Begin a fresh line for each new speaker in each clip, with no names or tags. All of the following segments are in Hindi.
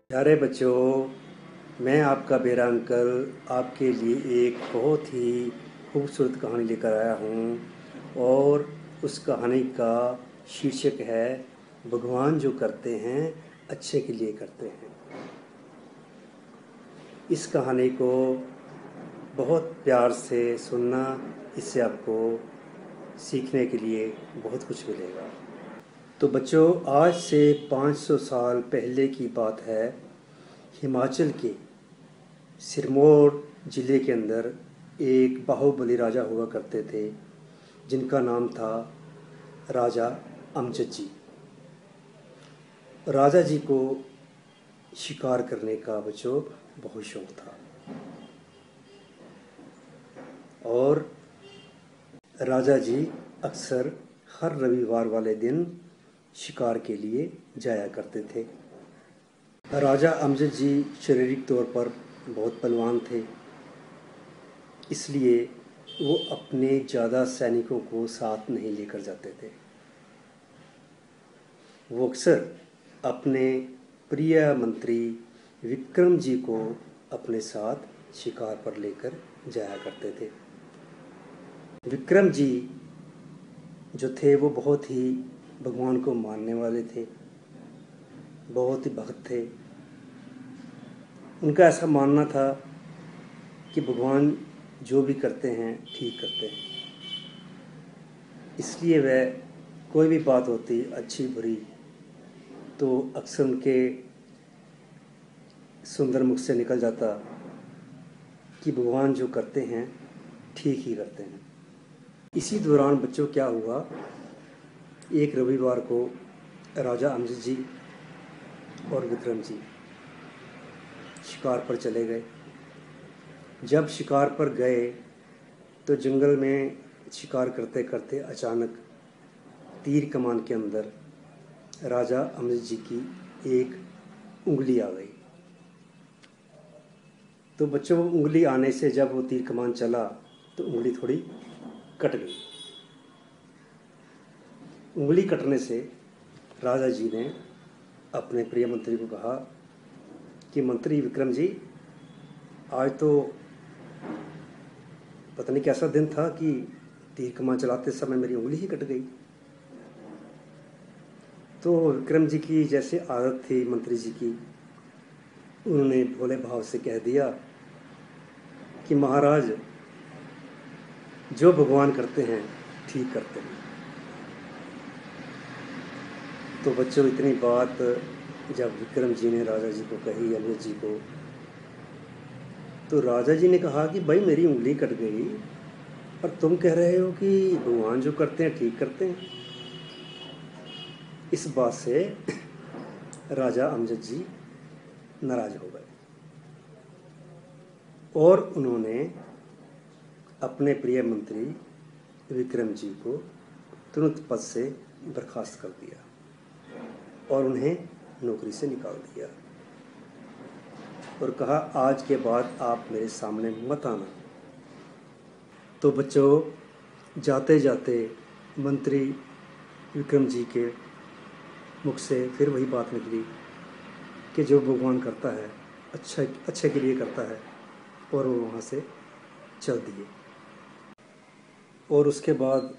प्यारे बच्चों, मैं आपका बेरा अंकल आपके लिए एक बहुत ही खूबसूरत कहानी लेकर आया हूँ और उस कहानी का शीर्षक है भगवान जो करते हैं अच्छे के लिए करते हैं। इस कहानी को बहुत प्यार से सुनना, इससे आपको सीखने के लिए बहुत कुछ मिलेगा। तो बच्चों, आज से 500 साल पहले की बात है। हिमाचल के सिरमौर ज़िले के अंदर एक बाहुबली राजा हुआ करते थे, जिनका नाम था राजा अमजद जी। राजा जी को शिकार करने का बच्चों बहुत शौक था और राजा जी अक्सर हर रविवार वाले दिन शिकार के लिए जाया करते थे। राजा अमजद जी शारीरिक तौर पर बहुत बलवान थे, इसलिए वो अपने ज़्यादा सैनिकों को साथ नहीं लेकर जाते थे। वो अक्सर अपने प्रिय मंत्री विक्रम जी को अपने साथ शिकार पर लेकर जाया करते थे। विक्रम जी जो थे वो बहुत ही भगवान को मानने वाले थे, बहुत ही भक्त थे। उनका ऐसा मानना था कि भगवान जो भी करते हैं ठीक करते हैं, इसलिए वह कोई भी बात होती अच्छी बुरी तो अक्सर उनके सुंदर मुख से निकल जाता कि भगवान जो करते हैं ठीक ही करते हैं। इसी दौरान बच्चों क्या हुआ, एक रविवार को राजा अमजद जी और विक्रम जी शिकार पर चले गए। जब शिकार पर गए तो जंगल में शिकार करते करते अचानक तीर कमान के अंदर राजा अमजद जी की एक उंगली आ गई। तो बच्चों, वो उंगली आने से जब वो तीर कमान चला तो उंगली थोड़ी कट गई। उंगली कटने से राजा जी ने अपने प्रिय मंत्री को कहा कि मंत्री विक्रम जी, आज तो पता नहीं कैसा दिन था कि तीर कमान चलाते समय मेरी उंगली ही कट गई। तो विक्रम जी की जैसे आदत थी मंत्री जी की, उन्होंने भोले भाव से कह दिया कि महाराज, जो भगवान करते हैं ठीक करते हैं। तो बच्चों, इतनी बात जब विक्रम जी ने राजा जी को कही, अमजद जी को, तो राजा जी ने कहा कि भाई मेरी उंगली कट गई और तुम कह रहे हो कि भगवान जो करते हैं ठीक करते हैं। इस बात से राजा अमजद जी नाराज हो गए और उन्होंने अपने प्रिय मंत्री विक्रम जी को तुरंत पद से बर्खास्त कर दिया और उन्हें नौकरी से निकाल दिया और कहा, आज के बाद आप मेरे सामने मत आना। तो बच्चों, जाते जाते मंत्री विक्रम जी के मुख से फिर वही बात निकली कि जो भगवान करता है अच्छे के लिए करता है, और वो वहाँ से चल दिए। और उसके बाद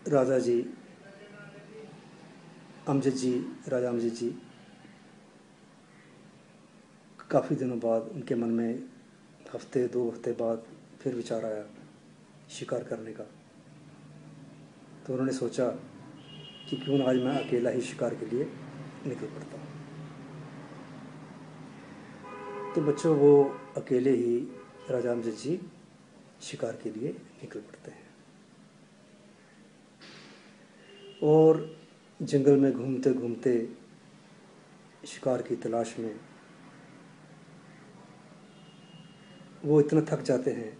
राजा अमजद जी काफ़ी दिनों बाद उनके मन में हफ्ते 2 हफ्ते बाद फिर विचार आया शिकार करने का। तो उन्होंने सोचा कि क्यों ना आज मैं अकेला ही शिकार के लिए निकल पड़ता हूँ। तो बच्चों, वो अकेले ही राजा अमजद जी शिकार के लिए निकल पड़ते हैं और जंगल में घूमते घूमते शिकार की तलाश में वो इतना थक जाते हैं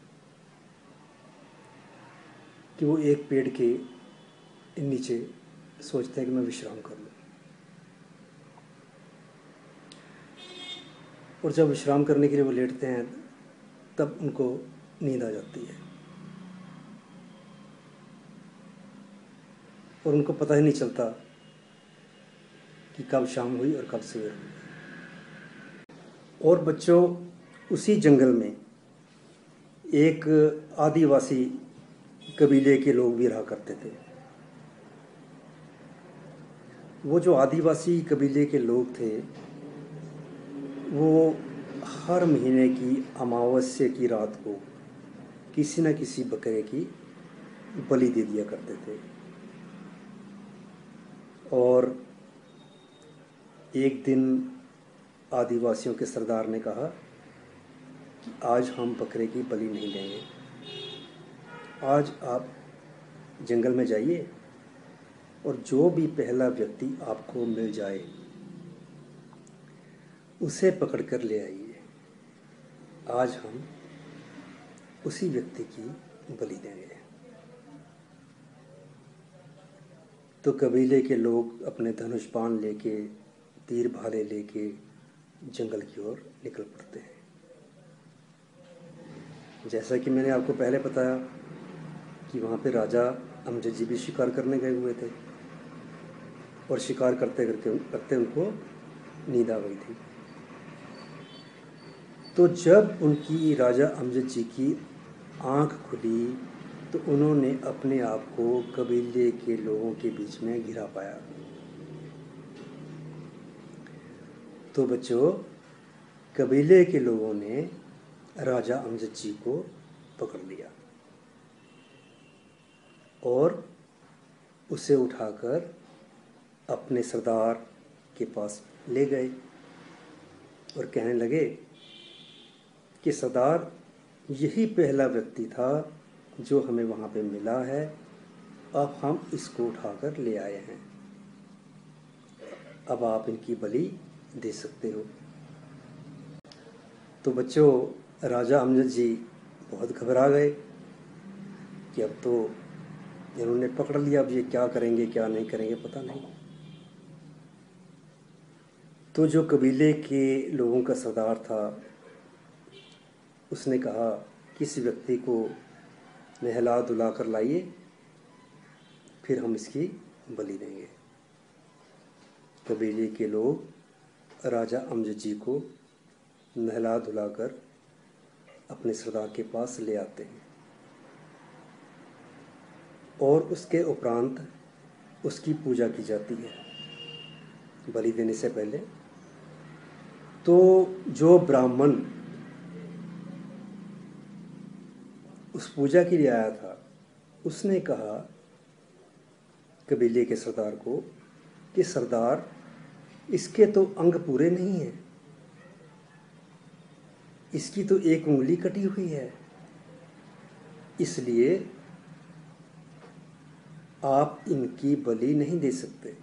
कि वो एक पेड़ के नीचे सोचते हैं कि मैं विश्राम कर लूँ। और जब विश्राम करने के लिए वो लेटते हैं तब उनको नींद आ जाती है और उनको पता ही नहीं चलता कि कब शाम हुई और कब सवेर हुई। और बच्चों, उसी जंगल में एक आदिवासी कबीले के लोग भी रहा करते थे। वो जो आदिवासी कबीले के लोग थे, वो हर महीने की अमावस्या की रात को किसी न किसी बकरे की बलि दे दिया करते थे। और एक दिन आदिवासियों के सरदार ने कहा कि आज हम बकरे की बलि नहीं देंगे, आज आप जंगल में जाइए और जो भी पहला व्यक्ति आपको मिल जाए उसे पकड़कर ले आइए, आज हम उसी व्यक्ति की बलि देंगे। तो कबीले के लोग अपने धनुष बाण लेके, तीर भाले लेके जंगल की ओर निकल पड़ते हैं। जैसा कि मैंने आपको पहले बताया कि वहाँ पे राजा अमजद जी भी शिकार करने गए हुए थे और शिकार करते करते उनको नींद आ गई थी। तो जब उनकी राजा अमजद जी की आँख खुली तो उन्होंने अपने आप को कबीले के लोगों के बीच में घिरा पाया। तो बच्चों, कबीले के लोगों ने राजा अमजद जी को पकड़ लिया और उसे उठाकर अपने सरदार के पास ले गए और कहने लगे कि सरदार, यही पहला व्यक्ति था जो हमें वहाँ पे मिला है, अब हम इसको उठाकर ले आए हैं, अब आप इनकी बलि दे सकते हो। तो बच्चों, राजा अमजद जी बहुत घबरा गए कि अब तो इन्होंने पकड़ लिया, अब ये क्या करेंगे क्या नहीं करेंगे पता नहीं। तो जो कबीले के लोगों का सरदार था, उसने कहा कि इस व्यक्ति को नहला धुला कर लाइए, फिर हम इसकी बलि देंगे। कबीले के लोग राजा अमजद जी को नहला धुलाकर अपने सरदार के पास ले आते हैं और उसके उपरांत उसकी पूजा की जाती है बलि देने से पहले। तो जो ब्राह्मण उस पूजा के लिए आया था, उसने कहा कबीले के सरदार को कि सरदार, इसके तो अंग पूरे नहीं हैं, इसकी तो एक उंगली कटी हुई है, इसलिए आप इनकी बलि नहीं दे सकते।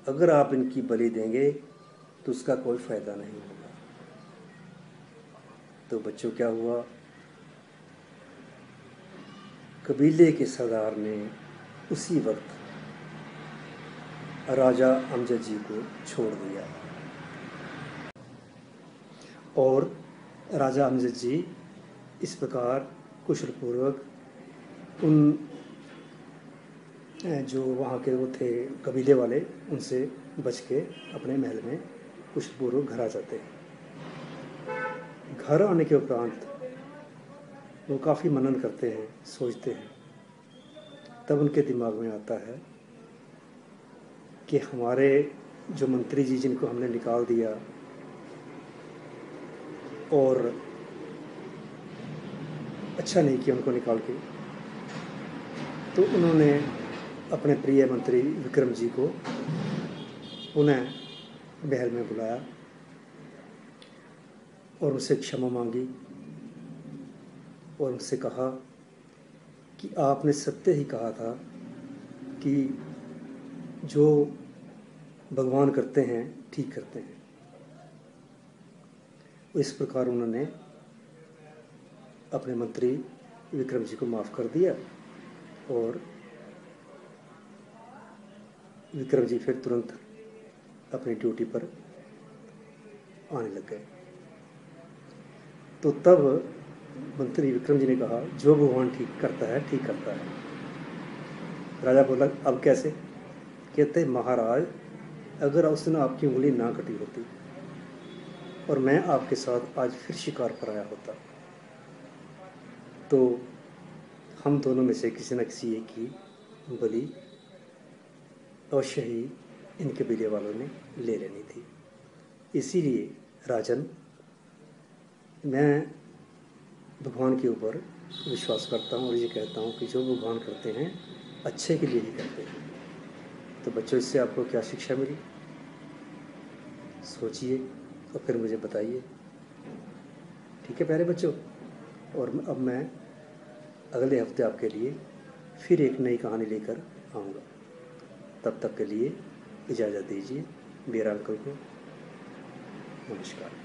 अगर आप इनकी बलि देंगे तो उसका कोई फायदा नहीं होगा। तो बच्चों, क्या हुआ? कबीले के सरदार ने उसी वक्त राजा अमजद जी को छोड़ दिया और राजा अमजद जी इस प्रकार कुशलपूर्वक उन जो वहाँ के वो थे कबीले वाले, उनसे बच के अपने महल में कुशलपूर्वक घर आ जाते हैं। घर आने के उपरांत वो काफ़ी मनन करते हैं, सोचते हैं। तब उनके दिमाग में आता है कि हमारे जो मंत्री जी, जिनको हमने निकाल दिया और अच्छा नहीं किया उनको निकाल के, तो उन्होंने अपने प्रिय मंत्री विक्रम जी को उन्हें महल में बुलाया और उनसे क्षमा मांगी और उनसे कहा कि आपने सत्य ही कहा था कि जो भगवान करते हैं ठीक करते हैं। इस प्रकार उन्होंने अपने मंत्री विक्रम जी को माफ़ कर दिया और विक्रम जी फिर तुरंत अपनी ड्यूटी पर आने लग गए। तो तब मंत्री विक्रम जी ने कहा, जो भगवान ठीक करता है ठीक करता है। राजा बोला, अब कैसे? कहते, महाराज, अगर उस दिन आपकी उंगली ना कटी होती और मैं आपके साथ आज फिर शिकार पर आया होता, तो हम दोनों में से किसी न किसी एक की बलि अवश्य ही इन कबीले वालों ने ले लेनी थी। इसीलिए राजन, मैं भगवान के ऊपर विश्वास करता हूँ और ये कहता हूँ कि जो भगवान करते हैं अच्छे के लिए ही करते हैं। तो बच्चों, इससे आपको क्या शिक्षा मिली, सोचिए और फिर मुझे बताइए। ठीक है प्यारे बच्चों, और अब मैं अगले हफ्ते आपके लिए फिर एक नई कहानी लेकर आऊँगा। तब तक के लिए इजाज़त दीजिए डियर अंकल को। नमस्कार।